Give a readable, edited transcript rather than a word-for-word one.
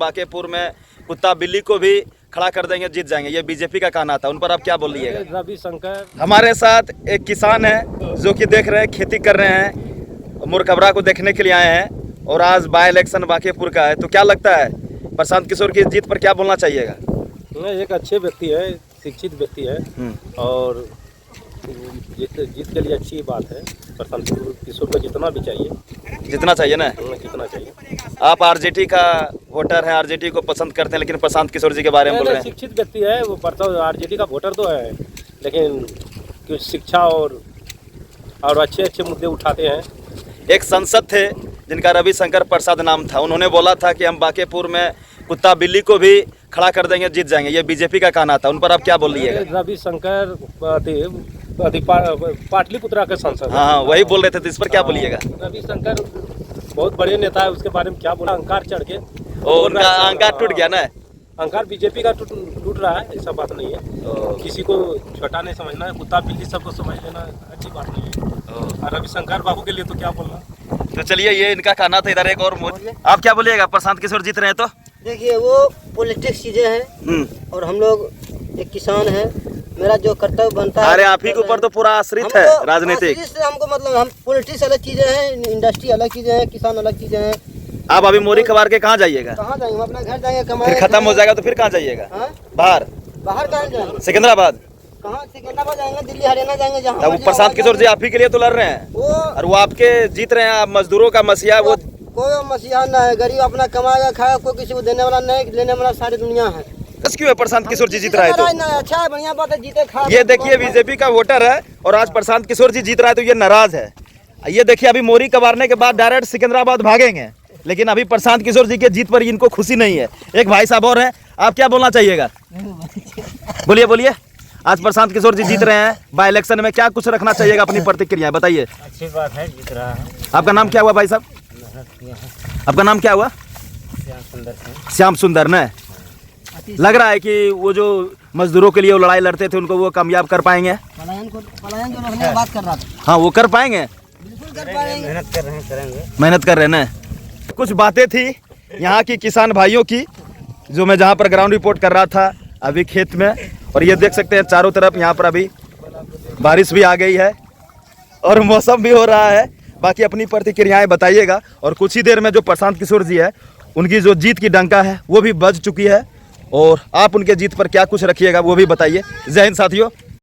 बांकेपुर में कुत्ता बिल्ली को भी खड़ा कर देंगे, जीत जाएंगे, ये बीजेपी का कहना था। उन पर आप क्या बोल रहिएगा? रविशंकर हमारे साथ एक किसान है जो कि देख रहे हैं, खेती कर रहे हैं, मुरकबरा को देखने के लिए आए हैं और आज बाय इलेक्शन बांकेपुर का है। तो क्या लगता है प्रशांत किशोर की जीत पर क्या बोलना चाहिएगा? एक अच्छे व्यक्ति है, शिक्षित व्यक्ति है और जीत के लिए अच्छी बात है। प्रशांत किशोर को जितना भी चाहिए, जितना चाहिए ना। जितना चाहिए। आप आरजेडी का वोटर हैं, आरजेडी को पसंद करते हैं, लेकिन प्रशांत किशोर जी के बारे में बोल रहे हैं। शिक्षित व्यक्ति है वो, आरजेडी का वोटर तो है, लेकिन कुछ शिक्षा और अच्छे अच्छे मुद्दे उठाते हैं। एक सांसद थे जिनका रविशंकर प्रसाद नाम था, उन्होंने बोला था कि हम बांकेपुर में कुत्ता बिल्ली को भी खड़ा कर देंगे, जीत जाएंगे, ये बीजेपी का कहना था। उन पर आप क्या बोल रहिएगा? रविशंकर पाटलिपुत्रा के सांसद। हाँ, वही बोल रहे थे, तो इस पर क्या बोलिएगा? रविशंकर बहुत बड़े नेता है, उसके बारे में क्या बोला? अहंकार चढ़ के उनका अहंकार टूट गया ना। अहंकार बीजेपी का टूट रहा है, ऐसा बात नहीं है। किसी को छोटा नहीं समझना है, कुत्ता बिल्ली सबको समझ लेना अच्छी बात नहीं है। और रविशंकर बाबू के लिए तो क्या बोलना। तो चलिए, ये इनका कहना था। इधर एक और आप क्या बोलिएगा? प्रशांत किशोर जीत रहे हैं तो देखिए, वो पॉलिटिक्स चीजें हैं और हम लोग एक किसान है, मेरा जो कर्तव्य बनता है। अरे आप ही के ऊपर तो पूरा आश्रित है राजनीतिक। हमको मतलब हम पॉलिटिक्स अलग चीजें हैं, इंडस्ट्री अलग चीजें हैं, किसान अलग चीजें हैं। आप अभी मोरी खबार के कहाँ जाइएगा? कहाँ जाएंगे? हम अपना घर जाएंगे, कमाएंगे। फिर खत्म हो जाएगा तो फिर कहाँ जाइएगा? बाहर कहाँ जाएंगे? सिकंदराबाद। कहाँ? सिकंदराबाद जाएंगे, दिल्ली हरियाणा जाएंगे, जहाँ वो प्रशांत किशोर जी आप ही के लिए तो लड़ रहे हैं और वो आपके जीत रहे हैं। आप मजदूरों का मसीहा, वो कोई मसीहा न है। गरीब अपना कमाएगा खाएगा, कोई किसी को देने वाला नहीं, लेने वाला सारी दुनिया है। बस क्यों है प्रशांत किशोर जी जीत रहा है तो? अच्छा है, बढ़िया बात है, जीते खा। ये देखिए, बीजेपी का वोटर है और आज प्रशांत किशोर जी जीत रहा है तो ये नाराज है। ये देखिए, अभी मोरी कबारने के बाद डायरेक्ट सिकंदराबाद भागेंगे, लेकिन अभी प्रशांत किशोर जी के जीत पर इनको खुशी नहीं है। एक भाई साहब और हैं, आप क्या बोलना चाहिएगा? बोलिए बोलिए। आज प्रशांत किशोर जी जीत रहे हैं बाय इलेक्शन में, क्या कुछ रखना चाहिएगा अपनी प्रतिक्रिया बताइए? अच्छी बात है, जीत रहा है। आपका नाम क्या हुआ भाई साहब? आपका नाम क्या हुआ? श्याम सुंदर ने। लग रहा है कि वो जो मजदूरों के लिए वो लड़ाई लड़ते थे उनको वो कामयाब कर पाएंगे? पलायन जो रखने की बात कर रहा था। हाँ, वो कर पाएंगे, बिल्कुल कर पाएंगे। मेहनत कर रहे हैं, करेंगे। मेहनत कर रहे हैं ना। कुछ बातें थी यहाँ की किसान भाइयों की, जो मैं जहाँ पर ग्राउंड रिपोर्ट कर रहा था अभी खेत में। और ये देख सकते हैं चारों तरफ यहाँ पर अभी बारिश भी आ गई है और मौसम भी हो रहा है। बाकी अपनी प्रतिक्रियाएं बताइएगा। और कुछ ही देर में जो प्रशांत किशोर जी है, उनकी जो जीत की डंका है वो भी बज चुकी है और आप उनके जीत पर क्या कुछ रखिएगा वो भी बताइए। जय हिंद साथियों।